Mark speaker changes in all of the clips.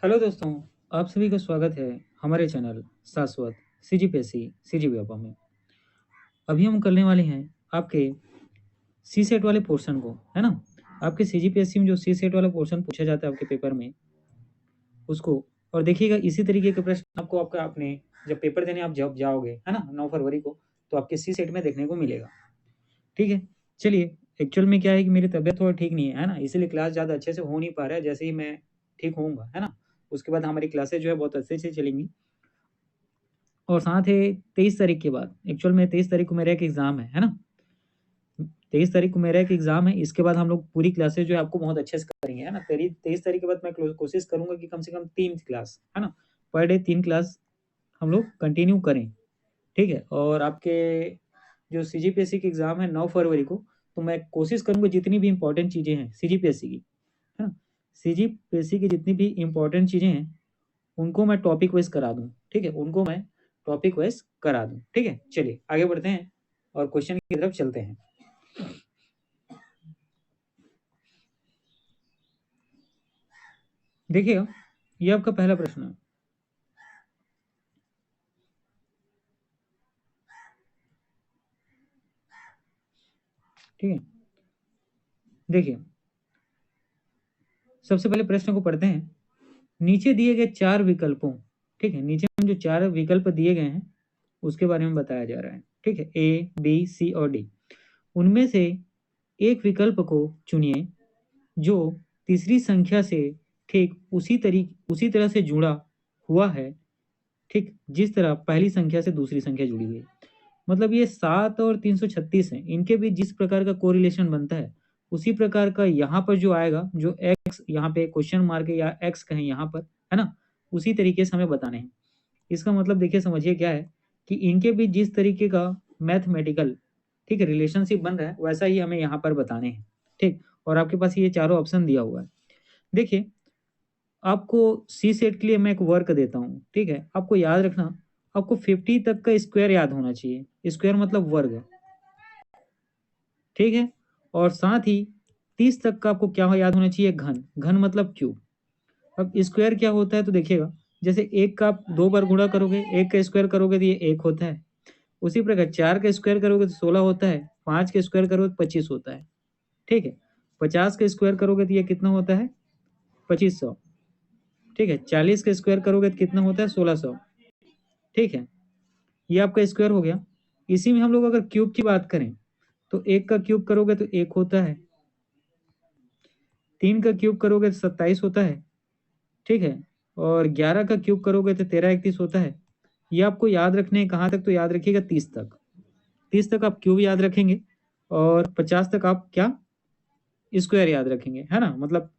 Speaker 1: Hello दोस्तों, आप सभी का स्वागत है हमारे चैनल शाश्वत सीजीपीएससी सीजीपीएफओ में। अभी हम करने वाले हैं आपके सी सेट वाले पोर्शन को, है ना। आपके सीजीपीएससी में जो सी सेट वाला पोर्शन पूछा जाता है आपके पेपर में, उसको और देखिएगा इसी तरीके के प्रश्न आपको आपका अपने जब पेपर देने आप जब जाओगे, है ना, 9 फरवरी को, तो आपके सी सेट में देखने को मिलेगा। ठीक है, चलिए। एक्चुअल में क्या है कि मेरी तबीयत थोड़ा ठीक नहीं है ना, इसीलिए क्लास ज़्यादा अच्छे से हो नहीं पा रहा है। जैसे ही मैं ठीक होऊंगा, है ना, उसके बाद हमारी क्लासेज जो है बहुत अच्छे से चलेंगी। और साथ ही 23 तारीख के बाद, एक्चुअल में 23 तारीख को मेरा एक एग्ज़ाम है ना। 23 तारीख को मेरा एक एग्ज़ाम है, इसके बाद हम लोग पूरी क्लासेज जो है आपको बहुत अच्छे से करेंगे, है ना। 23 तारीख के बाद मैं कोशिश करूँगा कि कम से कम 3 क्लास, है ना, पर डे 3 क्लास हम लोग कंटिन्यू करें। ठीक है, और आपके जो सीजीपीएससी की एग्ज़ाम है 9 फरवरी को, तो मैं कोशिश करूँगा जितनी भी इम्पोर्टेंट चीज़ें हैं सीजीपीएससी की, है ना, सीजीपीएससी की जितनी भी इम्पोर्टेंट चीज़ें हैं, उनको मैं टॉपिक वाइज़ करा दूँ। ठीक है, उनको मैं टॉपिक वाइज़ करा दूँ। ठीक है, चलिए आगे बढ़ते हैं और क्वेश्चन की तरफ चलते हैं। देखिएगा, ये आपका पहला प्रश्न है। ठीक है, देखिए, सबसे पहले प्रश्न को पढ़ते हैं। नीचे दिए गए 4 विकल्पों, ठीक है, नीचे में जो 4 विकल्प दिए गए हैं, उसके बारे में बताया जा रहा है। ठीक है, ए, बी, सी और डी। उनमें से एक विकल्प को चुनिए जो तीसरी संख्या से ठीक उसी तरह से जुड़ा हुआ है, ठीक जिस तरह पहली संख्या से दूसरी संख्या जुड़ी हुई है। मतलब ये 7 और 336 है, इनके बीच जिस प्रकार का कोरिलेशन बनता है, उसी प्रकार का यहाँ पर जो आएगा, जो एक्स यहाँ पे क्वेश्चन मार्क है या एक्स कहें यहाँ पर, है ना, उसी तरीके से हमें बताने हैं। इसका मतलब देखिए, समझिए क्या है कि इनके बीच जिस तरीके का मैथमेटिकल, ठीक है, रिलेशनशिप बन रहा है, वैसा ही हमें यहाँ पर बताने हैं। ठीक, और आपके पास ये चारों ऑप्शन दिया हुआ है। देखिए, आपको सी सेट के लिए मैं एक वर्क देता हूँ। ठीक है, आपको याद रखना, आपको 50 तक का स्क्वायर याद होना चाहिए। स्क्वायर मतलब वर्ग, ठीक है, और साथ ही 30 तक का आपको क्या याद होना चाहिए, घन। घन मतलब क्यूब। अब स्क्वायर क्या होता है तो देखिएगा, जैसे एक का आप 2 बार गुणा करोगे, एक का स्क्वायर करोगे तो ये 1 होता है। उसी प्रकार 4 का स्क्वायर करोगे तो 16 होता है, 5 का स्क्वायर करोगे तो 25 होता है। ठीक है, 50 का स्क्वायर करोगे तो ये कितना होता है, 2500। ठीक है, 40 का स्क्वायर करोगे तो कितना होता है, 1600। ठीक है, ये आपका स्क्वायर हो गया। इसी में हम लोग अगर क्यूब की बात करें, तो 1 का क्यूब करोगे तो 1 होता है, 3 का क्यूब करोगे तो 27 होता है। ठीक है, और 11 का क्यूब करोगे तो 13 31 होता है। ये आपको याद रखने हैं, कहाँ तक तो याद रखिएगा, 30 तक। 30 तक आप क्यूब याद रखेंगे, और 50 तक आप क्या, स्क्वायर याद रखेंगे, है ना। मतलब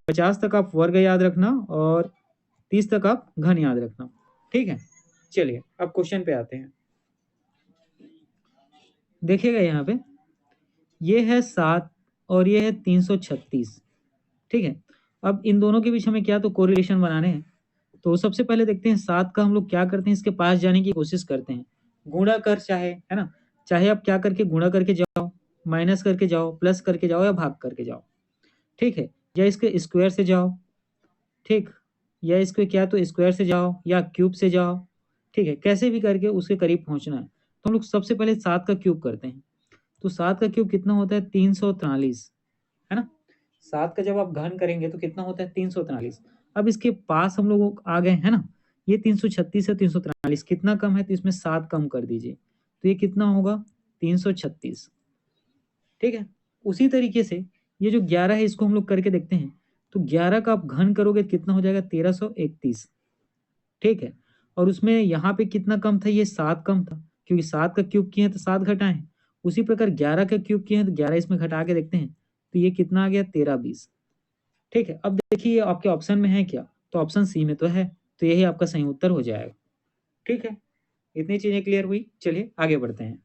Speaker 1: 50 तक आप वर्ग याद रखना, और 30 तक आप घन याद रखना। ठीक है, चलिए अब क्वेश्चन पे आते हैं। देखिएगा यहाँ पे, ये है 7 और ये है 336। ठीक है, अब इन दोनों के बीच हमें क्या तो कोरिलेशन बनाने हैं। तो सबसे पहले देखते हैं 7 का हम लोग क्या करते हैं, इसके पास जाने की कोशिश करते हैं। गुणा कर चाहे, है ना, चाहे आप क्या करके गुणा करके जाओ, माइनस करके जाओ, प्लस करके जाओ या भाग करके जाओ। ठीक है, या इसके स्क्वायर से जाओ, ठीक, या इसके क्या तो स्क्वायर से जाओ या क्यूब से जाओ। ठीक है, कैसे भी करके उसके करीब पहुंचना है। तो हम लोग सबसे पहले 7 का क्यूब करते हैं। तो 7 का क्यूब कितना होता है, 343, है ना। 7 का जब आप घन करेंगे तो कितना होता है, 343। अब इसके पास हम लोग आ गए, है ना। ये 336 है, 343 कितना कम है, तो इसमें 7 कम कर दीजिए, तो ये कितना होगा, 336। ठीक है, उसी तरीके से ये जो 11 है, इसको हम लोग करके देखते हैं। तो 11 का आप घन करोगे तो कितना हो जाएगा, 1331। ठीक है, और उसमें यहाँ पे कितना कम था, ये 7 कम था, क्योंकि 7 का क्यूब किए हैं तो 7 घटाएं। उसी प्रकार 11 का क्यूब किए हैं तो 11 इसमें घटा के देखते हैं, तो ये कितना आ गया, 1320। ठीक है, अब देखिए आपके ऑप्शन में है क्या, तो ऑप्शन सी में तो है, तो यही आपका सही उत्तर हो जाएगा। ठीक है, इतनी चीजें क्लियर हुई, चलिए आगे बढ़ते हैं।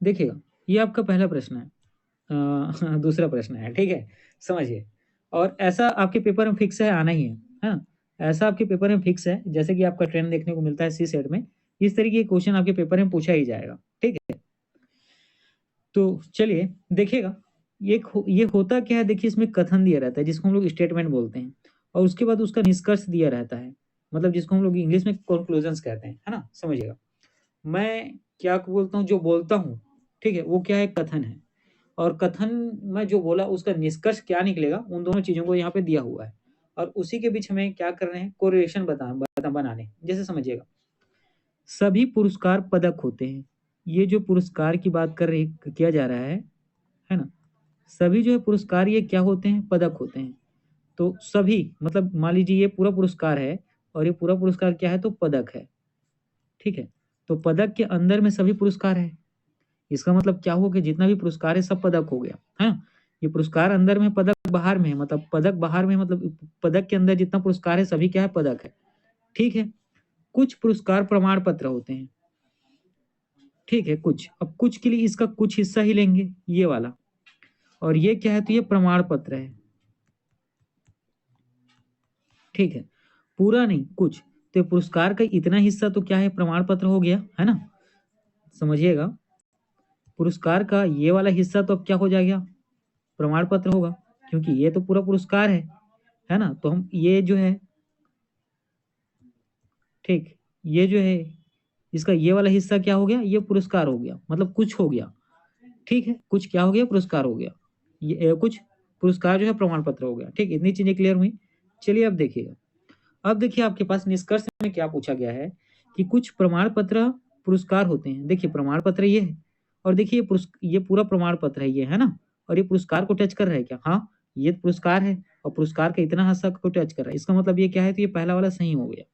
Speaker 1: देखिएगा, ये आपका पहला प्रश्न है। दूसरा प्रश्न है, ठीक है, समझिए। और ऐसा आपके पेपर में फिक्स है, आना ही है ना। ऐसा आपके पेपर में फिक्स है, जैसे कि आपका ट्रेंड देखने को मिलता है सी सेट में, इस तरीके के क्वेश्चन आपके पेपर में पूछा ही जाएगा। ठीक है, तो चलिए देखिएगा, ये होता क्या है, देखिए इसमें कथन दिया रहता है जिसको हम लोग स्टेटमेंट बोलते हैं, और उसके बाद उसका निष्कर्ष दिया रहता है, मतलब जिसको हम लोग इंग्लिश में कंक्लूजन्स कहते हैं, है ना, समझिएगा। मैं क्या बोलता हूँ, जो बोलता हूँ, ठीक है, वो क्या है, कथन है। और कथन में जो बोला उसका निष्कर्ष क्या निकलेगा, उन दोनों चीजों को यहाँ पे दिया हुआ है, और उसी के बीच हमें क्या कर रहे हैं, कोरिलेशन बनाने। जैसे समझिएगा, सभी पुरस्कार पदक होते हैं। ये जो पुरस्कार की बात किया जा रहा है ना, सभी जो है पुरस्कार ये क्या होते हैं, पदक होते हैं। तो सभी मतलब मान लीजिए ये पूरा पुरस्कार है, और ये पूरा पुरस्कार क्या है, तो पदक है, ठीक है। तो पदक के अंदर में सभी पुरस्कार है, इसका मतलब क्या हुआ कि जितना भी पुरस्कार है सब पदक हो गया, है ना। ये पुरस्कार अंदर में, पदक बाहर में है, मतलब पदक बाहर में, मतलब पदक के अंदर जितना पुरस्कार है सभी क्या है, पदक है, ठीक है। कुछ पुरस्कार प्रमाण पत्र होते हैं, ठीक है, कुछ। अब कुछ के लिए इसका कुछ हिस्सा ही लेंगे, ये वाला, और ये क्या है, तो ये प्रमाण पत्र है, ठीक है। पूरा नहीं, कुछ। तो ये पुरस्कार का इतना हिस्सा तो क्या है, प्रमाण पत्र हो गया, है ना, समझिएगा। पुरस्कार का ये वाला हिस्सा तो अब क्या हो जाएगा, प्रमाण पत्र होगा, क्योंकि ये तो पूरा पुरस्कार है ना। तो हम ये जो है, ठीक, ये जो है इसका ये वाला हिस्सा क्या हो गया, ये पुरस्कार हो गया, मतलब कुछ हो गया, ठीक है। कुछ क्या हो गया, पुरस्कार हो गया। ये कुछ पुरस्कार जो है प्रमाण पत्र हो गया, ठीक। इतनी चीजें क्लियर हुई। चलिए अब देखिएगा, अब देखिए आपके पास निष्कर्ष में क्या पूछा गया है, कि कुछ प्रमाण पत्र पुरस्कार होते हैं। देखिए प्रमाण पत्र ये है, और देखिए ये पूरा प्रमाण पत्र है, ये है ना, और ये पुरस्कार को टच कर रहा है क्या, हाँ, ये पुरस्कार है, और पुरस्कार का इतना हिस्सा को टच कर रहा है, इसका मतलब ये क्या है, तो ये पहला वाला सही हो गया,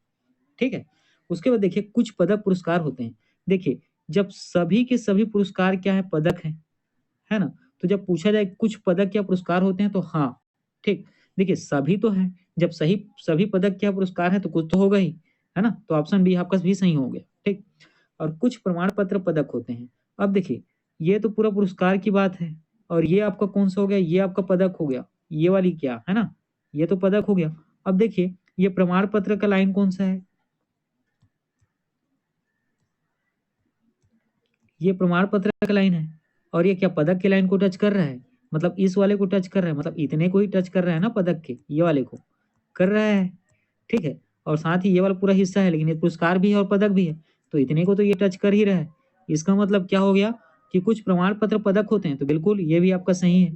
Speaker 1: ठीक है। उसके बाद देखिए कुछ पदक पुरस्कार होते हैं। देखिए जब सभी के सभी पुरस्कार क्या है, पदक है ना, तो जब पूछा जाए कुछ पदक क्या पुरस्कार होते हैं, तो हाँ, ठीक। देखिए सभी तो है, जब सही सभी पदक क्या पुरस्कार है तो कुछ तो होगा ही, है ना, तो ऑप्शन बी आपका भी सही हो गया, ठीक। और कुछ प्रमाण पत्र पदक होते हैं। अब देखिए ये तो पूरा पुरस्कार की बात है, और ये आपका कौन सा हो गया, ये आपका पदक हो गया, ये वाली क्या है ना, ये तो पदक हो गया। अब देखिए ये प्रमाण पत्र का लाइन कौन सा है, ये प्रमाण पत्र का लाइन है, और ये क्या पदक के लाइन को टच कर रहा है, मतलब इस वाले को टच कर रहा है, मतलब इतने को ही टच कर रहा है ना, पदक के ये वाले को कर रहा है, ठीक है। और साथ ही ये वाला पूरा हिस्सा है, लेकिन ये पुरस्कार भी है और पदक भी है, तो इतने को तो ये टच कर ही रहा है। इसका मतलब क्या हो गया, कि कुछ प्रमाण पत्र पदक होते हैं, तो बिल्कुल ये भी आपका सही है।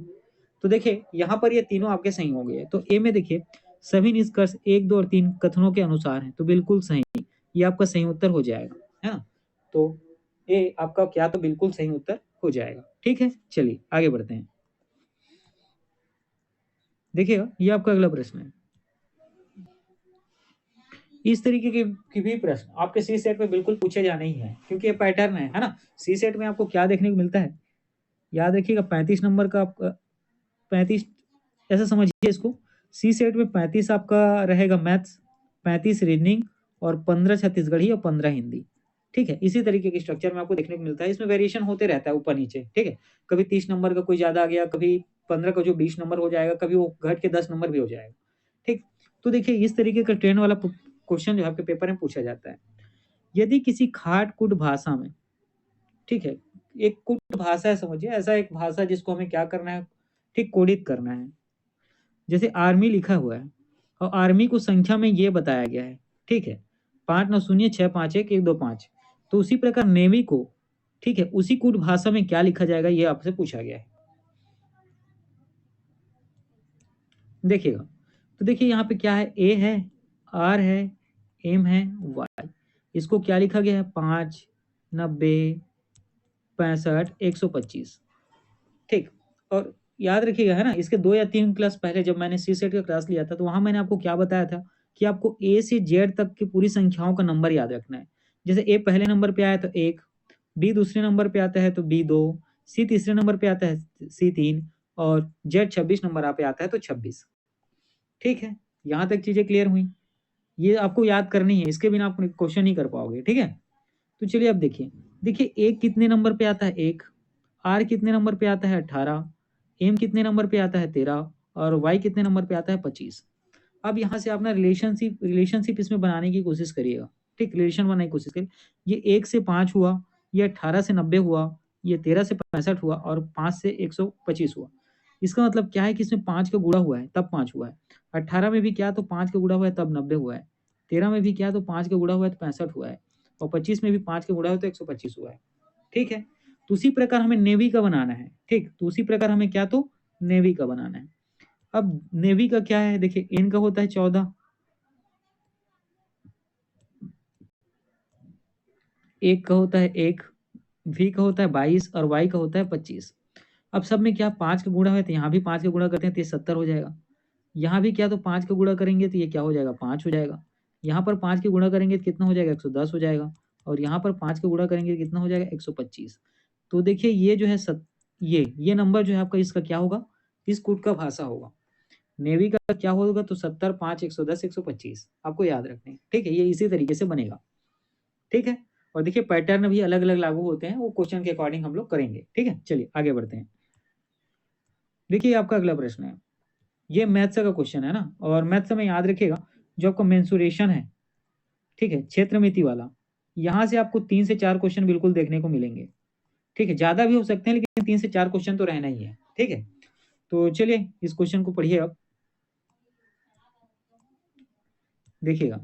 Speaker 1: तो देखिए यहाँ पर ये तीनों आपके सही हो गए। तो ए में देखिए सभी निष्कर्ष 1, 2 और 3 कथनों के अनुसार है, तो बिल्कुल सही, ये आपका सही उत्तर हो जाएगा, है ना। तो ए आपका क्या, तो बिल्कुल सही उत्तर हो जाएगा, ठीक है। चलिए आगे बढ़ते हैं, देखिएगा ये आपका अगला प्रश्न है। इस तरीके के भी प्रश्न आपके सी सेट में बिल्कुल पूछे जाने ही हैं, क्योंकि ये पैटर्न है ना। सी सेट में आपको क्या देखने को मिलता है, याद रखिएगा 35 नंबर का आपका 35, ऐसा समझिए इसको, सी सेट में 35 आपका रहेगा मैथ्स, 35 रीजनिंग, और 15 छत्तीसगढ़ी और 15 हिंदी, ठीक है। इसी तरीके के स्ट्रक्चर में आपको देखने को मिलता है, इसमें वेरिएशन होते रहता है ऊपर नीचे, ठीक है। कभी 30 नंबर का कोई ज्यादा आ गया, कभी 15 का जो 20 नंबर हो जाएगा, कभी वो घट के 10 नंबर भी हो जाएगा, ठीक। तो देखिए इस तरीके का ट्रेन वाला क्वेश्चन जो आपके पेपर में पूछा जाता है। यदि किसी खाट कुट भाषा में, ठीक है, एक कुट भाषा है समझिए, ऐसा एक भाषा जिसको हमें क्या करना है, ठीक, कोडित करना है। जैसे आर्मी लिखा हुआ है, और आर्मी को संख्या में ये बताया गया है, ठीक है, 5 9 0 6 5 1 1 2 5। तो उसी प्रकार नेवी को, ठीक है, उसी कूट भाषा में क्या लिखा जाएगा, ये आपसे पूछा गया है। देखिएगा, तो देखिए यहाँ पे क्या है, ए है, आर है, एम है, वाई। इसको क्या लिखा गया है, 5 90 65 125, ठीक। और याद रखिएगा, है ना, इसके 2 या 3 क्लास पहले जब मैंने सी सेट का क्लास लिया था, तो वहां मैंने आपको क्या बताया था, कि आपको ए से जेड तक की पूरी संख्याओं का नंबर याद रखना है। जैसे ए पहले नंबर पे आया तो 1, डी दूसरे नंबर पे आता है तो बी 2, सी तीसरे नंबर पे आता है सी 3, और जेड 26 नंबर पे आता है तो 26, ठीक है। यहाँ तक चीजें क्लियर हुई, ये आपको याद करनी है, इसके बिना आप क्वेश्चन नहीं कर पाओगे, ठीक है। तो चलिए अब देखिए, देखिए ए कितने नंबर पे आता है, 1, आर कितने नंबर पे आता है, 18, एम कितने नंबर पे आता है, 13, और वाई कितने नंबर पे आता है, 25। अब यहाँ से आप ना रिलेशनशिप रिलेशनशिप इसमें बनाने की कोशिश करिएगा, ठीक, रिलेशन बनाने की कोशिश करिए। ये 1 से 5 हुआ, ये 18 से 90 हुआ, ये 13 से 65 हुआ, और 5 से 125 हुआ। इसका मतलब क्या है कि इसमें 5 का गुणा हुआ है तब 5 हुआ है। 18 में भी क्या तो 5 का गुणा हुआ है तब 90 हुआ है। 13 में भी क्या तो 5 का गुणा हुआ है तो 65 हुआ है। और 25 में भी 5 का गुणा हुआ है तो 125 हुआ है। ठीक है, तो उसी प्रकार हमें नेवी का बनाना है। ठीक, तो उसी प्रकार हमें क्या तो नेवी का बनाना है। अब नेवी का क्या है, देखिए एन का होता है 14, एक का होता है 1, वी का होता है 22 और वाई का होता है 25। अब सब में क्या 5 का गुणा है तो यहाँ भी 5 का गुणा करते हैं तो ये 70 हो जाएगा। यहाँ भी क्या तो 5 का गुणा करेंगे तो ये क्या हो जाएगा 5 हो जाएगा। यहाँ पर 5 के गुणा करेंगे तो कितना हो जाएगा 110 हो जाएगा। और यहाँ पर 5 का गुणा करेंगे तो कितना हो जाएगा 125। तो देखिए ये जो है ये नंबर जो है आपका इसका क्या होगा, इस कूट का भाषा होगा। नेवी का क्या होगा तो 70, 5, 110, 125 आपको याद रखने हैं। ठीक है, ये इसी तरीके से बनेगा। ठीक है, और देखिए पैटर्न भी अलग अलग लागू होते हैं, वो क्वेश्चन के अकॉर्डिंग हम लोग करेंगे। ठीक है, चलिए आगे बढ़ते हैं। देखिए आपका अगला प्रश्न है, ये मैथ्स का क्वेश्चन है ना, और मैथ्स में याद रखिएगा जो आपका मेंसुरेशन है, ठीक है, क्षेत्रमिति वाला, यहाँ से आपको 3 से 4 क्वेश्चन बिल्कुल देखने को मिलेंगे। ठीक है, ज्यादा भी हो सकते हैं लेकिन 3 से 4 क्वेश्चन तो रहना ही है। ठीक है, तो चलिए इस क्वेश्चन को पढ़िए। अब देखिएगा,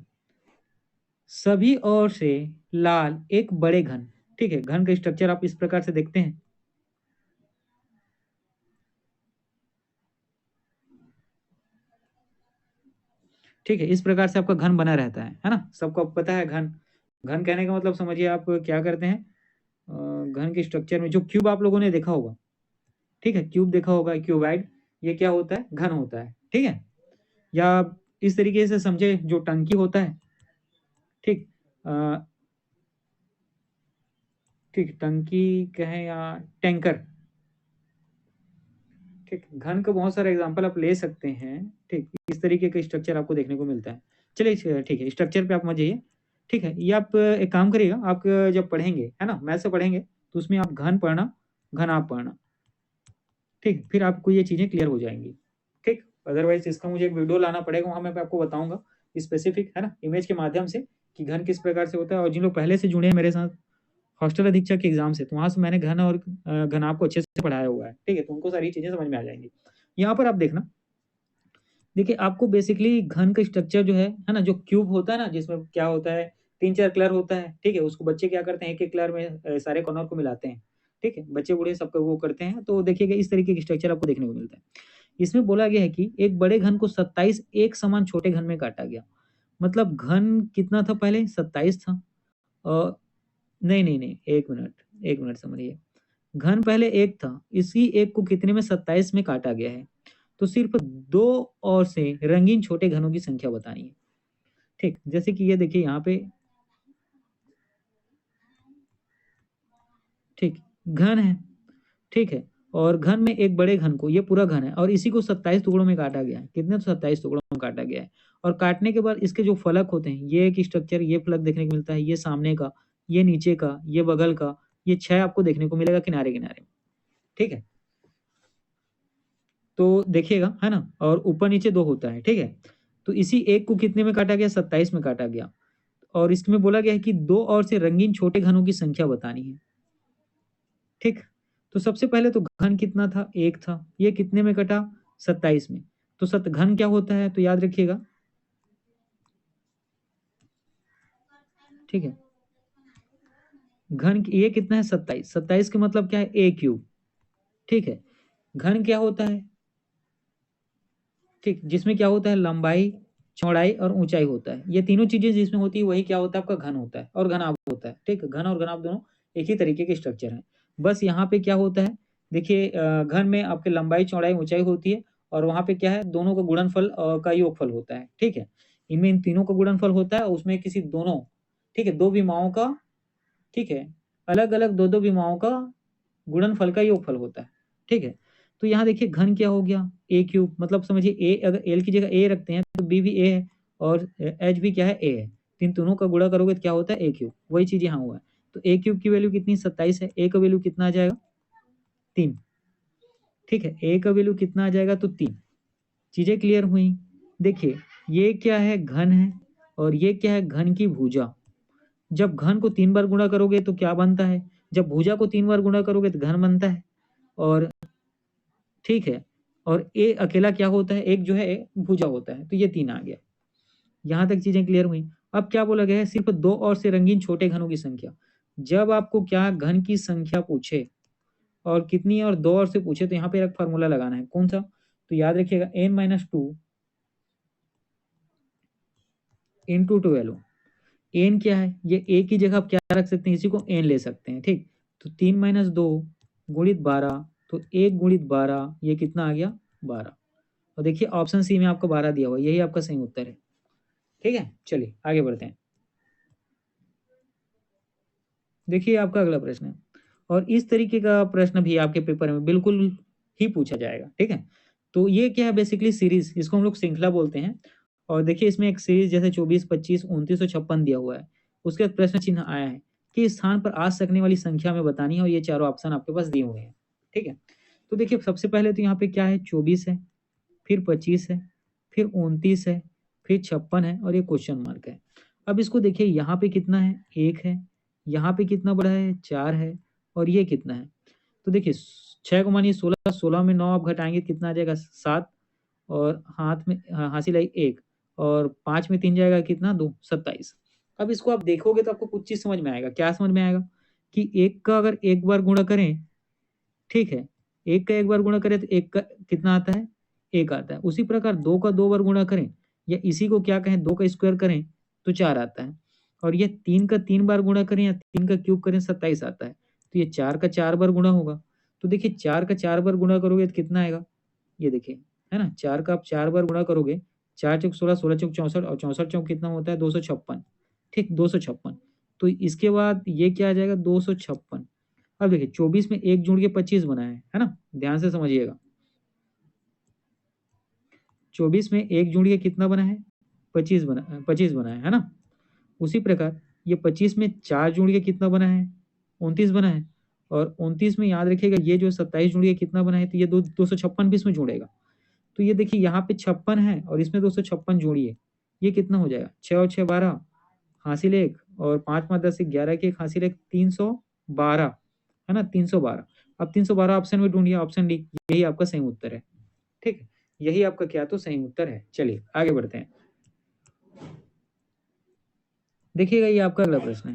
Speaker 1: सभी ओर से लाल एक बड़े घन, ठीक है, घन का स्ट्रक्चर आप इस प्रकार से देखते हैं। ठीक है, इस प्रकार से आपका घन बना रहता है ना, सबको पता है घन। घन कहने का मतलब समझिए आप क्या करते हैं, घन के स्ट्रक्चर में जो क्यूब आप लोगों ने देखा होगा, ठीक है, क्यूब देखा होगा, क्यूबाइड, ये क्या होता है घन होता है। ठीक है, या इस तरीके से समझे जो टंकी होता है, ठीक, अ, ठीक, टंकी कहें या टैंकर। ठीक, घन का बहुत सारा एग्जांपल आप ले सकते हैं। ठीक, इस तरीके का स्ट्रक्चर आपको देखने को मिलता है। चलिए ठीक है, स्ट्रक्चर पे आप मत जाइए। ठीक है, ये आप एक काम करिएगा, आप जब पढ़ेंगे है ना मैथ से पढ़ेंगे तो उसमें आप घन पढ़ना, घन आप पढ़ना। ठीक, फिर आपको ये चीजें क्लियर हो जाएंगी। ठीक, अदरवाइज इसका मुझे एक वीडियो लाना पड़ेगा, वहां मैं आपको बताऊंगा स्पेसिफिक है ना इमेज के माध्यम से कि घन किस प्रकार से होता है। और जिन लोग पहले से जुड़े हैं मेरे साथ हॉस्टल अधीक्षक के एग्जाम से, तो वहां से मैंने घन और घनाभ को अच्छे से पढ़ाया हुआ है। ठीक है, तो उनको सारी चीजें समझ में आ जाएंगी। यहाँ पर आप देखना, देखिए आपको बेसिकली घन का स्ट्रक्चर जो है ना, जो क्यूब होता है ना, जिसमें क्या होता है 3-4 कलर होता है। ठीक है, उसको बच्चे क्या करते हैं एक एक कलर में सारे कॉर्नर को मिलाते हैं। ठीक है, बच्चे बूढ़े सबको वो करते हैं, तो देखिएगा इस तरीके की स्ट्रक्चर आपको देखने को मिलता है। इसमें बोला गया है कि एक बड़े घन को 27 एक समान छोटे घन में काटा गया। मतलब घन कितना था पहले 27 था। और नहीं नहीं नहीं, एक मिनट समझिए, घन पहले एक था, इसी एक को कितने में 27 में काटा गया है। तो सिर्फ दो और से रंगीन छोटे घनों की संख्या बतानी है। ठीक, जैसे कि ये देखिए यहाँ पे, ठीक, घन है, ठीक है, और घन में एक बड़े घन को, ये पूरा घन है और इसी को 27 टुकड़ों में काटा गया है। कितने तो 27 टुकड़ों में काटा गया है। और काटने के बाद इसके जो फलक होते हैं, ये एक स्ट्रक्चर, ये फलक देखने को मिलता है, ये सामने का, ये नीचे का, ये बगल का, ये 6 आपको देखने को मिलेगा किनारे किनारे। ठीक है, तो देखिएगा है ना, और ऊपर नीचे 2 होता है। ठीक है, तो इसी एक को कितने में काटा गया 27 में काटा गया। और इसमें बोला गया है कि 2 और से रंगीन छोटे घनों की संख्या बतानी है। ठीक, तो सबसे पहले तो घन कितना था 1 था, ये कितने में कटा 27 में। तो सत घन क्या होता है तो याद रखिएगा। ठीक है, घन ये कितना है 27, 27 का मतलब क्या है ए क्यूब। ठीक है, घन क्या होता है, ठीक, जिसमें क्या होता है लंबाई, चौड़ाई और ऊंचाई होता है। ये तीनों चीजें जिसमें होती है वही क्या होता है आपका घन होता है और घनाभ होता है। ठीक, घन और घनाभ दोनों एक ही तरीके के स्ट्रक्चर हैं। बस यहाँ पे क्या होता है, देखिए घन में आपके लंबाई, चौड़ाई, ऊंचाई होती है, और वहाँ पे क्या है दोनों का गुणनफल का योगफल होता है। ठीक है, इनमें इन तीनों का गुणनफल होता है, उसमें किसी दोनों, ठीक है, दो विमाओं का, ठीक है, अलग अलग दो दो विमाओं का गुणनफल का योगफल होता है। ठीक है, तो यहाँ देखिए घन क्या हो गया ए क्यूब, मतलब समझिए ए, अगर एल की जगह ए रखते हैं तो बी भी ए है और एच भी क्या है ए है। इन दोनों का गुणा करोगे तो क्या होता है ए क्यूब, वही चीज यहाँ हुआ है। तो ए क्यूब की वैल्यू कितनी 27 है, ए का वैल्यू कितना आ जाएगा 3। ठीक है, ए का वैल्यू कितना आ जाएगा तो 3। चीजें क्लियर हुई। देखिए ये क्या है घन है, और ये क्या है घन की भुजा। जब घन को 3 बार गुणा करोगे तो क्या बनता है, जब भुजा को 3 बार गुणा करोगे तो घन बनता है। और ठीक है, और ए अकेला क्या होता है, एक जो है भुजा होता है, तो ये 3 आ गया। यहाँ तक चीजें क्लियर हुई। अब क्या बोला गया है, सिर्फ 2 और से रंगीन छोटे घनों की संख्या। जब आपको क्या घन की संख्या पूछे और कितनी है और 2 और से पूछे, तो यहाँ पे एक फार्मूला लगाना है। कौन सा? तो याद रखिएगा n-2 इंटू 12। एन क्या है, ये ए की जगह आप क्या रख सकते हैं, इसी को एन ले सकते हैं। ठीक, तो 3-2 गुणित 12, तो 1 गुणित 12, ये कितना आ गया 12। और देखिए ऑप्शन सी में आपको 12 दिया हुआ है, यही आपका सही उत्तर है। ठीक है, चलिए आगे बढ़ते हैं। देखिए आपका अगला प्रश्न है, और इस तरीके का प्रश्न भी आपके पेपर में बिल्कुल ही पूछा जाएगा। ठीक है, तो ये क्या है, बेसिकली सीरीज, इसको हम लोग श्रृंखला बोलते हैं। और देखिए इसमें एक सीरीज जैसे 24, 25, 29 और 56 दिया हुआ है, उसके बाद प्रश्न चिन्ह आया है कि इस स्थान पर आ सकने वाली संख्या में बतानी है, और ये चारों ऑप्शन आपके पास दिए हुए हैं। ठीक है, तो देखिए सबसे पहले तो यहाँ पे क्या है, 24 है, फिर 25 है, फिर 29 है, फिर 56 है, और ये क्वेश्चन मार्क है। अब इसको देखिए यहाँ पे कितना है, 1 है, यहाँ पे कितना बड़ा है, 4 है, और ये कितना है। तो देखिए 6 को मानिए 16, 16 में 9 आप घटाएंगे कितना आ जाएगा, 7, और हाथ में हासिल आई 1, और 5 में 3 जाएगा कितना, 2, 27। अब इसको आप देखोगे तो आपको कुछ चीज समझ में आएगा। क्या समझ में आएगा कि एक का अगर एक बार गुणा करें, ठीक है, एक का एक बार गुणा करें तो एक का कितना आता है, एक आता है। उसी प्रकार 2 का 2 बार गुणा करें, या इसी को क्या कहें, 2 का स्क्वायर करें तो 4 आता है। और ये 3 का 3 बार गुणा करें या 3 का क्यूब करें, 27 आता है। तो ये 4 का 4 बार गुणा होगा। तो देखिए 4 का 4 बार गुणा करोगे तो कितना आएगा, ये देखिए, है ना, 4 का आप 4 बार गुणा करोगे, 4 चौक 16, 16 चौक 64, और 64 चौक कितना होता है, 256। ठीक, 256। तो इसके बाद ये क्या आ जाएगा, 256। अब देखिए 24 में 1 जोड़ के 25 बना है ना, ध्यान से समझिएगा। 24 में 1 जोड़ के कितना बना है, 25 बना, 25 बना है ना। उसी प्रकार ये 25 में 4 जोड़ के कितना बना है, 29 बना है। और 29 में याद रखिएगा ये जो 27 जोड़ के कितना बना है, तो ये 256 भी इसमें जोड़ेगा। तो ये देखिए यहाँ पे 56 है और इसमें 256 जोड़िए, ये कितना हो जाएगा, 6 और 6 12, हासिल 1, और 5 5 10 11 के एक हासिल 1, 312, है ना, 312। अब 312 ऑप्शन में ढूंढिए, ऑप्शन डी, यही आपका सही उत्तर है। ठीक है, यही आपका क्या तो सही उत्तर है। चलिए आगे बढ़ते हैं। देखिएगा ये आपका अगला प्रश्न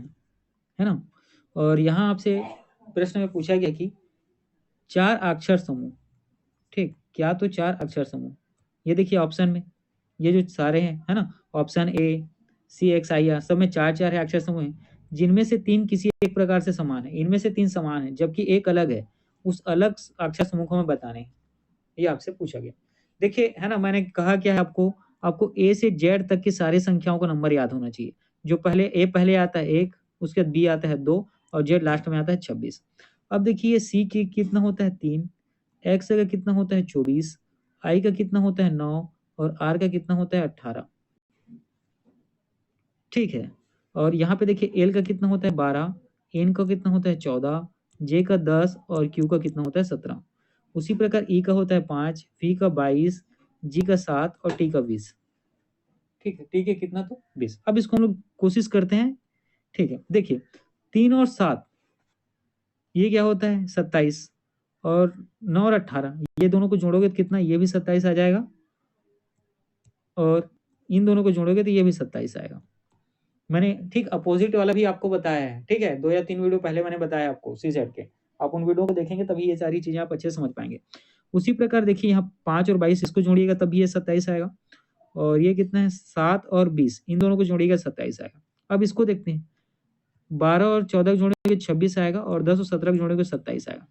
Speaker 1: है ना। और यहाँ आपसे प्रश्न में पूछा गया कि 4 अक्षर समूह, ठीक, क्या तो 4 अक्षर समूह, ये देखिए ऑप्शन में, ये जो सारे हैं, है ना, option A, C, X, I, R, सब में 4 4 है अक्षर समूह हैं, जिनमें से 3 किसी एक प्रकार से समान है, इनमें से 3 समान है जबकि एक अलग है, उस अलग अक्षर समूह को हमें बताने हैं, ये आपसे पूछा गया। देखिए, है ना, मैंने कहा क्या है आपको, आपको ए से जेड तक की सारी संख्याओं का नंबर याद होना चाहिए। जो पहले ए पहले आता है 1, उसके बाद बी आता है 2, और जेड लास्ट में आता है 26। अब देखिए सी की कितना होता है 3, एक्स का कितना होता है 24, आई का कितना होता है 9, और आर का कितना होता है 18। ठीक है, और यहाँ पे देखिए एल का कितना होता है 12, एन का कितना होता है 14, जे का 10, और क्यू का कितना होता है 17। उसी प्रकार ई का होता है 5, वी का 22, जी का 7, और टी का 20। ठीक है, टी के कितना तो 20। अब इसको हम लोग कोशिश करते हैं। ठीक है, देखिए 3 और 7, ये क्या होता है 27, और 9 और 18, ये दोनों को जोड़ोगे तो कितना, ये भी 27 आ जाएगा, और इन दोनों को जोड़ोगे तो ये भी 27 आएगा। मैंने ठीक अपोजिट वाला भी आपको बताया है। ठीक है, 2 या 3 वीडियो पहले मैंने बताया आपको सी सेट के, आप उन वीडियो को देखेंगे तभी ये सारी चीजें आप अच्छे से समझ पाएंगे। उसी प्रकार देखिए यहाँ 5 और 22 इसको जोड़िएगा तब ये 27 आएगा, और ये कितना है 7 और 20, इन दोनों को जोड़िएगा 27 आएगा। अब इसको देखते हैं, 12 और 14 जोड़ेंगे 26 आएगा, और 10 और 17 जोड़ेंगे 27 आएगा।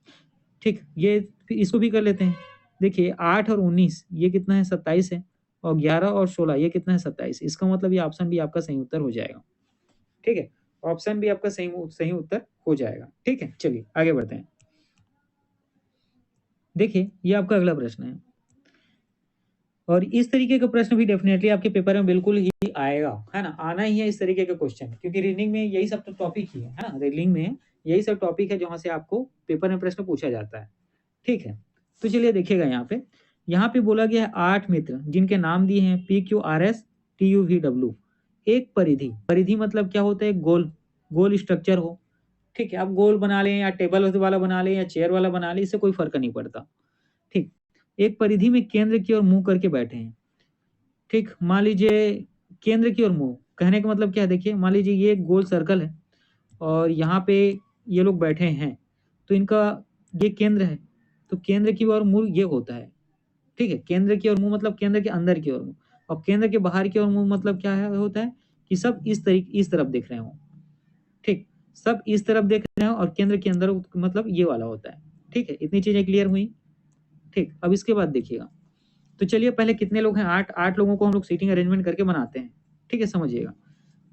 Speaker 1: ठीक, ये इसको भी कर लेते हैं। देखिए 8 और 19 ये कितना है 27 है, और 11 और 16 ये कितना है 27। इसका मतलब ये ऑप्शन भी आपका सही उत्तर हो जाएगा। ठीक है, ऑप्शन भी आपका सही सही उत्तर हो जाएगा। ठीक है, चलिए आगे बढ़ते हैं। देखिए ये आपका अगला प्रश्न है, और इस तरीके का प्रश्न भी डेफिनेटली आपके पेपर में बिल्कुल ही आएगा, है ना, आना ही है इस तरीके का क्वेश्चन, क्योंकि रीजनिंग में यही सब तो टॉपिक ही है ना, रीजनिंग में यही सब टॉपिक है जहाँ से आपको पेपर में प्रश्न पूछा जाता है। ठीक है, तो चलिए देखिएगा यहाँ पे बोला गया है 8 मित्र जिनके नाम दिए हैं PQRS TUVW, एक परिधि, परिधि मतलब क्या होता है, गोल, गोल स्ट्रक्चर हो। ठीक है, आप गोल बना लें या टेबल वाला बना लें या चेयर वाला बना लें, इससे कोई फर्क नहीं पड़ता। ठीक, एक परिधि में केंद्र की ओर मुंह करके बैठे हैं। ठीक, मान लीजिए केंद्र की ओर मुंह, कहने का मतलब क्या है, देखिए मान लीजिए ये एक गोल सर्कल है और यहाँ पे ये लोग बैठे हैं, तो इनका ये केंद्र है, तो केंद्र की ओर मुंह ये होता है। ठीक है, केंद्र की ओर मुंह मतलब केंद्र के अंदर की ओर मुंह, और केंद्र के बाहर की ओर मुंह मतलब क्या है, होता है कि सब इस तरफ देख रहे हो। ठीक, सब इस तरफ देख रहे हो और केंद्र के अंदर मतलब ये वाला होता है। ठीक है, इतनी चीजें क्लियर हुई। ठीक, अब इसके बाद देखिएगा, तो चलिए पहले कितने लोग हैं, 8 लोगों को हम लोग सीटिंग अरेंजमेंट करके बनाते हैं। ठीक है, समझिएगा,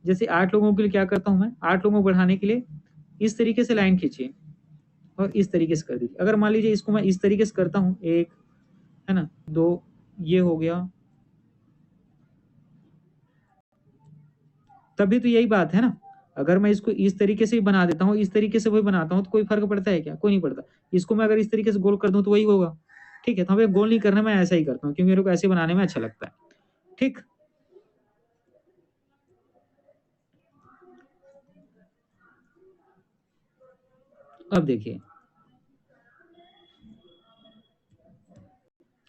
Speaker 1: जैसे 8 लोगों के लिए क्या करता हूं मैं, 8 लोगों को बढ़ाने के लिए इस तरीके से लाइन खींचिए और इस तरीके से कर दीजिए। अगर मान लीजिए इसको मैं इस तरीके से करता हूँ, एक है ना, 2, ये हो गया, तभी तो यही बात है ना। अगर मैं इसको इस तरीके से ही बना देता हूँ, इस तरीके से वही बनाता हूँ, तो कोई फर्क पड़ता है क्या, कोई नहीं पड़ता। इसको मैं अगर इस तरीके से गोल कर दूं तो वही होगा। ठीक है, तो हमें गोल नहीं करना, मैं ऐसा ही करता हूँ क्योंकि मेरे को ऐसे बनाने में अच्छा लगता है। ठीक, अब देखिए,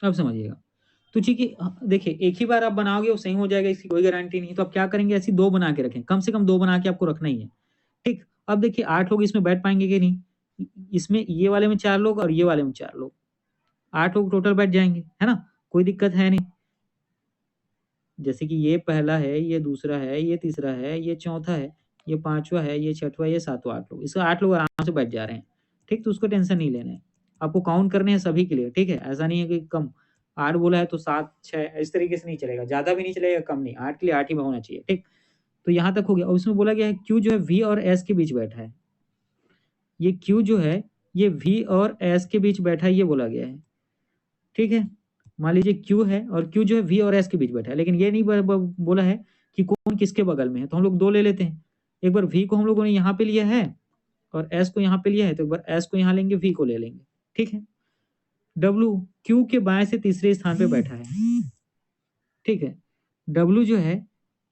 Speaker 1: अब समझिएगा, तो ठीक है, देखिए एक ही बार आप बनाओगे वो सही हो जाएगा, इसकी कोई गारंटी नहीं। तो आप क्या करेंगे, ऐसी 2 बना के रखें, कम से कम 2 बना के आपको रखना ही है। ठीक, अब देखिए 8 लोग इसमें बैठ पाएंगे कि नहीं, इसमें ये वाले में 4 लोग और ये वाले में 4 लोग, 8 लोग टोटल बैठ जाएंगे, है ना, कोई दिक्कत है नहीं। जैसे कि ये पहला है, ये दूसरा है, ये तीसरा है, ये चौथा है, ये पांचवा है, ये छठवा, ये सातवां, 8 लोग, इसका 8 लोग आराम से बैठ जा रहे हैं। ठीक, तो उसको टेंशन नहीं लेना है, आपको काउंट करने हैं सभी के लिए। ठीक है, ऐसा नहीं है कि कम 8 बोला है तो 7 6 इस तरीके से नहीं चलेगा, ज्यादा भी नहीं चलेगा, कम नहीं, 8 के लिए 8 ही होना चाहिए। ठीक, तो यहाँ तक हो गया। और उसमें बोला गया है क्यू जो है वी और एस के बीच बैठा है, ये क्यू जो है ये वी और एस के बीच बैठा है, ये बोला गया है। ठीक है, मान लीजिए क्यू है और क्यू जो है वी और एस के बीच बैठा है, लेकिन ये नहीं बोला है कि कौन किसके बगल में है, तो हम लोग 2 ले लेते हैं। एक बार वी को हम लोगों ने यहाँ पे लिया है और एस को यहाँ पे लिया है, तो एक बार एस को यहाँ लेंगे, वी को ले लेंगे। ठीक है, डब्लू क्यू के बाएं से तीसरे स्थान पे बैठा है। ठीक है, डब्लू जो है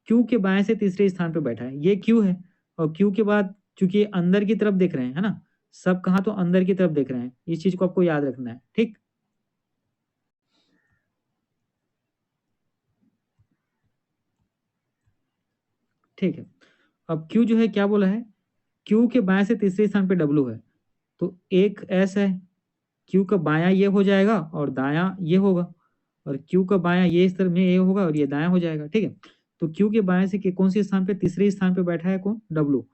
Speaker 1: क्यू के बाएं से तीसरे स्थान पे बैठा है, ये क्यू है, और क्यू के बाद चूंकि अंदर की तरफ देख रहे हैं, है ना, सब कहाँ, तो अंदर की तरफ देख रहे हैं, इस चीज को आपको याद रखना है। ठीक, ठीक है, अब क्यू जो है क्या बोला है, क्यू के बाएं से तीसरे स्थान पे डब्लू है, तो एक एस है, क्यू का बायां ये हो जाएगा और दायां ये होगा, और क्यू का बायां ये इस तरफ में ये होगा और ये दायां हो जाएगा। ठीक है, तो क्यू के बाएं से कौन से स्थान पे, तीसरे स्थान पे बैठा है कौन, डब्लू,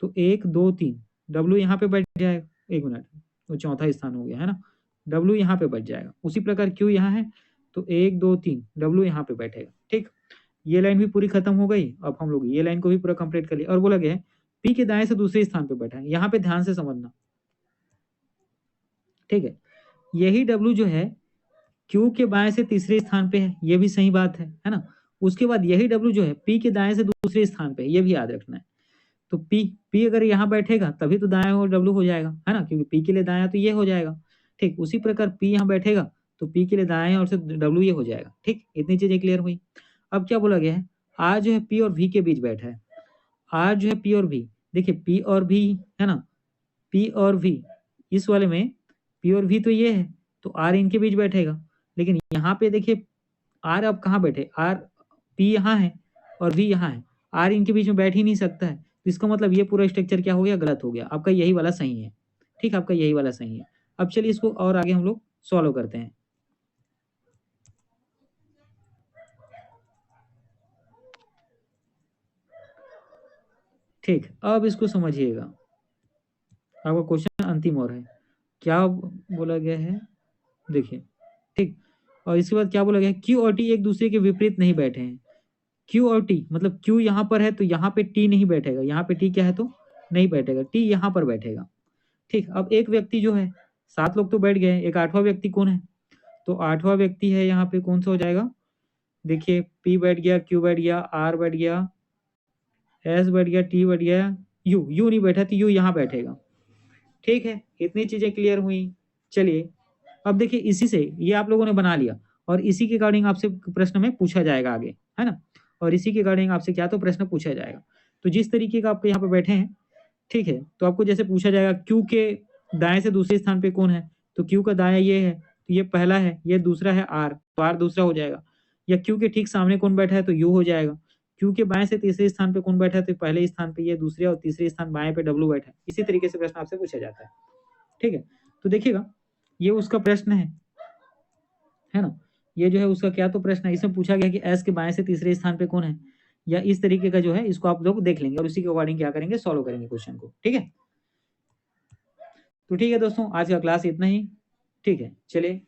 Speaker 1: तो 1 2 3 डब्लू यहाँ पे बैठ जाएगा, 1 मिनट, तो चौथा स्थान हो गया, है ना, डब्लू यहाँ पे बैठ जाएगा। उसी प्रकार क्यू यहाँ है, तो 1 2 3 डब्लू यहाँ पे बैठेगा। ठीक, ये लाइन भी पूरी खत्म हो गई। अब हम लोग ये लाइन को भी पूरा कंप्लीट कर लिया, और बोला गया है पी के दाएं से दूसरे स्थान पे बैठा है, यहाँ पे ध्यान से समझना। ठीक है, यही डब्लू जो है क्यू के बाएं से तीसरे स्थान पे है, ये भी सही बात है ना। उसके बाद यही डब्लू जो है पी के दाएं से दूसरे स्थान पे है, ये भी याद रखना है। तो पी पी अगर यहाँ बैठेगा तभी तो दाएं और डब्लू हो जाएगा, है ना, क्योंकि पी के लिए दाएं तो ये हो जाएगा। ठीक, उसी प्रकार पी यहाँ बैठेगा तो पी के लिए दाएं और से डब्लू ये हो जाएगा। ठीक, इतनी चीजें क्लियर हुई। अब क्या बोला गया है, आर जो है पी और वी के बीच बैठा है, आर जो है पी और वी, देखिए पी और वी, है ना, पी और वी, इस वाले में पी और वी तो ये है, तो आर इनके बीच बैठेगा। लेकिन यहाँ पे देखिए आर अब कहाँ बैठे, आर पी यहाँ है और वी यहाँ है, आर इनके बीच में बैठ ही नहीं सकता है, तो इसका मतलब ये पूरा स्ट्रक्चर क्या हो गया, गलत हो गया। आपका यही वाला सही है। ठीक, आपका यही वाला सही है। अब चलिए इसको और आगे हम लोग सॉल्व करते हैं। ठीक, अब इसको समझिएगा, आपका क्वेश्चन अंतिम और है, क्या बोला गया है, देखिए। ठीक, और इसके बाद क्या बोला गया है, क्यू और टी एक दूसरे के विपरीत नहीं बैठे हैं। क्यू और टी मतलब क्यू यहाँ पर है तो यहाँ पे टी नहीं बैठेगा, यहाँ पे टी क्या है तो नहीं बैठेगा, टी यहाँ पर बैठेगा। ठीक, अब एक व्यक्ति जो है, 7 लोग तो बैठ गए, एक 8वां व्यक्ति कौन है, तो 8वां व्यक्ति है यहाँ पे कौन सा हो जाएगा, देखिए पी बैठ गया, क्यू बैठ गया, आर बैठ गया, एस बैठ गया, टी बैठ गया, यू नहीं बैठा तो यू यहाँ बैठेगा। ठीक है, इतनी चीजें क्लियर हुई। चलिए अब देखिए, इसी से ये आप लोगों ने बना लिया और इसी के अकॉर्डिंग आपसे प्रश्न में पूछा जाएगा आगे, है ना, और इसी के अकॉर्डिंग आपसे क्या तो प्रश्न पूछा जाएगा। तो जिस तरीके का आपके यहाँ पे बैठे हैं, ठीक है, तो आपको जैसे पूछा जाएगा क्यू के दाएं से दूसरे स्थान पे कौन है, तो क्यू का दाया ये है तो ये पहला है, ये दूसरा है आर, तो आर दूसरा हो जाएगा। या क्यू के ठीक सामने कौन बैठा है, तो यू हो जाएगा। क्यू के बाएं से तीसरे स्थान पे कौन बैठा है, तो पहले स्थान पे ये दूसरे, और तीसरे स्थान बाएं पे डब्लू बैठा है। इसी तरीके से प्रश्न आपसे पूछा जाता है। ठीक है, तो देखिएगा ये उसका प्रश्न है ना। ये जो है उसका क्या तो प्रश्न है, इसमें पूछा गया कि एस के बाएं से तीसरे स्थान पे कौन है, या इस तरीके का जो है इसको आप लोग देख लेंगे और उसी के अकॉर्डिंग क्या करेंगे, सॉल्व करेंगे क्वेश्चन को। ठीक है, तो ठीक है दोस्तों, आज का क्लास इतना ही। ठीक है, चलिए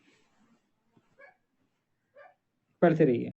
Speaker 1: पढ़ते रहिए।